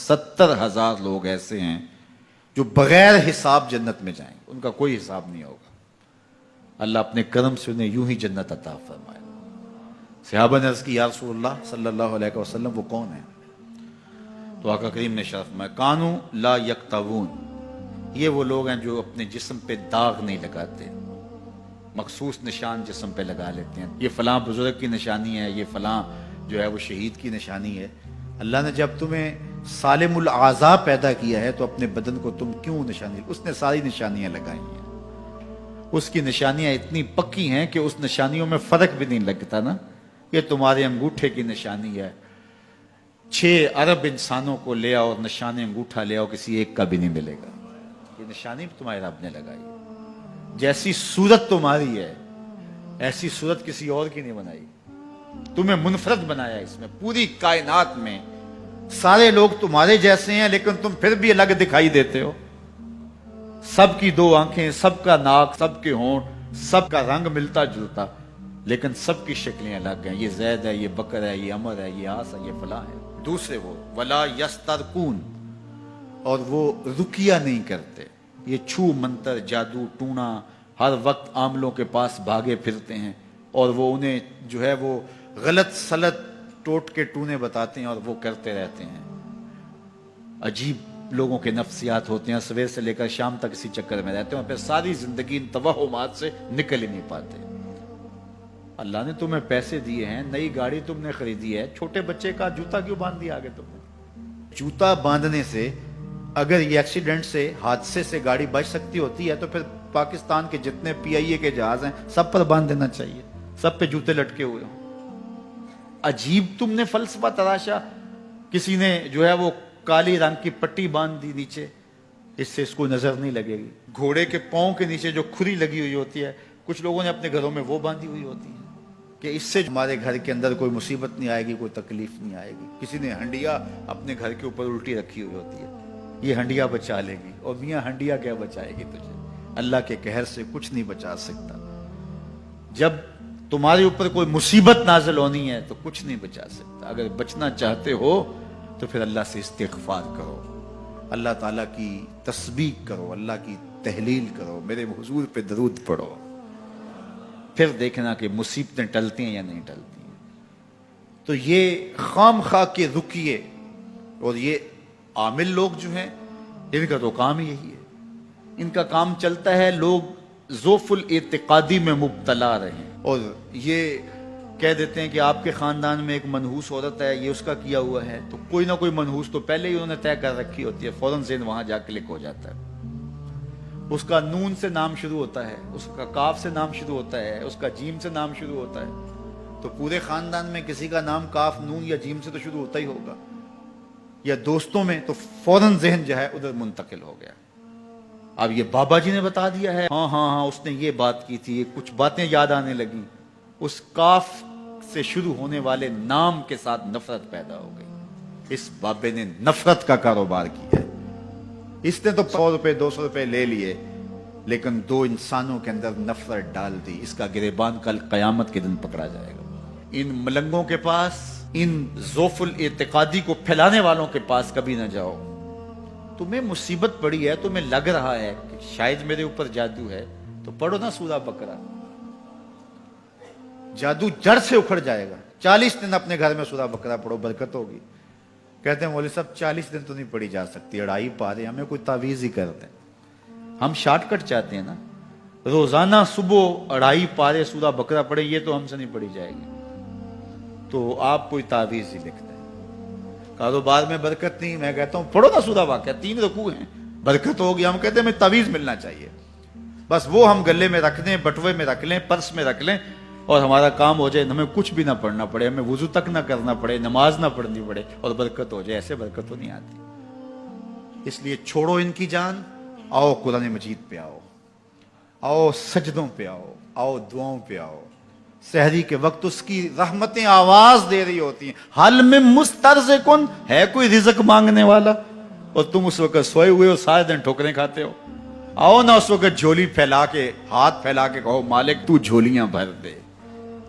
70,000 लोग ऐसे हैं जो बगैर हिसाब जन्नत में जाएंगे, उनका कोई हिसाब नहीं होगा। अल्लाह अपने करम से उन्हें यूं ही जन्नत अता फरमाए। सहाबा ने अर्ज़ की, या रसूलल्लाह सल्लल्लाहु अलैहि वसल्लम वो कौन है? तो आका करीम ने इरशाद फरमाया, कानू ला यक्तवून, ये वो लोग हैं जो अपने जिस्म पे दाग नहीं लगाते, मखसूस निशान जिस्म पे लगा लेते हैं। ये फलां बुजुर्ग की निशानी है, ये फलां जो है वो शहीद की निशानी है। अल्लाह ने जब तुम्हें सालिमुल आज़ा पैदा किया है तो अपने बदन को तुम क्यों निशानी, उसने सारी निशानियां लगाई हैं, उसकी निशानियां इतनी पक्की हैं कि उस निशानियों में फर्क भी नहीं लगता ना। ये तुम्हारे अंगूठे की निशानी है, 6 अरब इंसानों को ले आओ, निशान अंगूठा ले आओ, किसी एक का भी नहीं मिलेगा। ये निशानी भी तुम्हारे रब ने लगाई है। जैसी सूरत तुम्हारी है ऐसी सूरत किसी और की नहीं बनाई, तुम्हें मुनफरद बनाया। इसमें पूरी कायनात में सारे लोग तुम्हारे जैसे हैं लेकिन तुम फिर भी अलग दिखाई देते हो। सबकी 2 आंखें, सबका नाक, सबके होंठ, सबका रंग मिलता जुलता, लेकिन सबकी शक्लें अलग हैं। ये जैद है, ये बकर है, ये अमर है, ये आस है, ये फला है। दूसरे वो वला यस्तरकून, और वो रुकिया नहीं करते। ये छू मंतर, जादू टूना, हर वक्त आमलों के पास भागे फिरते हैं और वो उन्हें जो है वो गलत सलत टोट के टूने बताते हैं और वो करते रहते हैं। अजीब लोगों के नफ्सियात होते हैं, सवेर से लेकर शाम तक इसी चक्कर में रहते हैं और फिर सारी जिंदगी इन तवहुमात से निकल ही नहीं पाते। अल्लाह ने तुम्हें पैसे दिए हैं, नई गाड़ी तुमने खरीदी है, छोटे बच्चे का जूता क्यों बांध दिया आगे तुमने? जूता बांधने से अगर ये एक्सीडेंट से, हादसे से गाड़ी बच सकती होती है तो फिर पाकिस्तान के जितने PIA के जहाज हैं सब पर बांध देना चाहिए, सब पे जूते लटके हुए हों। अजीब तुमने फलसफा तराशा, किसी ने जो है वो काली रंग की पट्टी बांध दी नीचे, इससे इसको नजर नहीं लगेगी। घोड़े के पांव के नीचे जो खुरी लगी हुई होती है, कुछ लोगों ने अपने घरों में वो बांधी हुई होती है कि इससे हमारे घर के अंदर कोई मुसीबत नहीं आएगी, कोई तकलीफ नहीं आएगी। किसी ने हंडिया अपने घर के ऊपर उल्टी रखी हुई होती है, ये हंडिया बचा लेगी। और मियाँ हंडिया क्या बचाएगी तुझे? अल्लाह के कहर से कुछ नहीं बचा सकता। जब तुम्हारे ऊपर कोई मुसीबत नाज़िल होनी है तो कुछ नहीं बचा सकता। अगर बचना चाहते हो तो फिर अल्लाह से इस्तिग़फ़ार करो, अल्लाह ताला की तस्बीह करो, अल्लाह की तहलील करो, मेरे हुजूर पे दरूद पढ़ो, फिर देखना कि मुसीबतें टलती हैं या नहीं टलती हैं। तो ये खामखा के रुकिए और ये आमिल लोग जो हैं इनका तो काम ही यही है। इनका काम चलता है लोग ज़ोफ़ुल एतिक़ादी में मुब्तला रहें और ये कह देते हैं कि आपके ख़ानदान में एक मनहूस औरत है, ये उसका किया हुआ है, तो कोई ना कोई मनहूस तो पहले ही उन्होंने तय कर रखी होती है, फ़ौरन ज़हन वहाँ जा क्लिक हो जाता है। उसका नून से नाम शुरू होता है, उसका काफ से नाम शुरू होता है, उसका जीम से नाम शुरू होता है, तो पूरे ख़ानदान में किसी का नाम काफ, नून या जीम से तो शुरू होता ही होगा। या दोस्तों में तो फ़ौरन ज़हन जो है उधर मुंतकिल हो गया। अब ये बाबा जी ने बता दिया है, हाँ हाँ हाँ उसने ये बात की थी, ये कुछ बातें याद आने लगी, उस काफ से शुरू होने वाले नाम के साथ नफरत पैदा हो गई। इस बाबे ने नफरत का कारोबार किया है। इसने तो 100 रुपए 200 रुपए ले लिए लेकिन 2 इंसानों के अंदर नफरत डाल दी। इसका गिरेबान कल कयामत के दिन पकड़ा जाएगा। इन मलंगों के पास, इन ज़ोफ़ुल एतिक़ादी को फैलाने वालों के पास कभी ना जाओ। तुम्हें मुसीबत पड़ी है, तुम्हें लग रहा है कि शायद मेरे ऊपर जादू है, तो पढ़ो ना सूरा बकरा, जादू जड़ से उखड़ जाएगा। 40 दिन अपने घर में सूरा बकरा पढ़ो, बरकत होगी। कहते हैं मौलवी साहब 40 दिन तो नहीं पढ़ी जा सकती, 2.5 पारे, हमें कोई तावीज़ ही कर दें। हम शॉर्टकट चाहते हैं ना, रोजाना सुबह 2.5 पारे सूरा बकरा पढ़े, ये तो हमसे नहीं पढ़ी जाएगी। तो आप कोई तावीज़ ही लिख दें। कारोबार में बरकत नहीं, मैं कहता हूं पढ़ो ना सूरा वाक़या, 3 रुकू हैं, बरकत होगी। हम कहते हैं हमें तावीज़ मिलना चाहिए, बस वो हम गले में रख लें, बटुए में रख लें, पर्स में रख लें और हमारा काम हो जाए, हमें कुछ भी ना पढ़ना पड़े, हमें वुजू तक ना करना पड़े, नमाज ना पढ़नी पड़े और बरकत हो जाए। ऐसे बरकत तो नहीं आती। इसलिए छोड़ो इनकी जान, आओ कुरान मजीद पे आओ, आओ सजदों पे आओ, आओ दुआओं पे आओ। सहरी के वक्त उसकी रहमतें आवाज दे रही होती हैं, हल में मुस्तरज़िकुन, है कोई रिज़्क़ मांगने वाला, और तुम उस वक्त सोए हुए हो, सारे दिन ठोकरें खाते हो। आओ ना उस वक्त झोली फैला के, हाथ फैला के कहो मालिक तू झोलियां भर दे,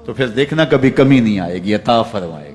तो फिर देखना कभी कमी नहीं आएगी, अता फरमाए।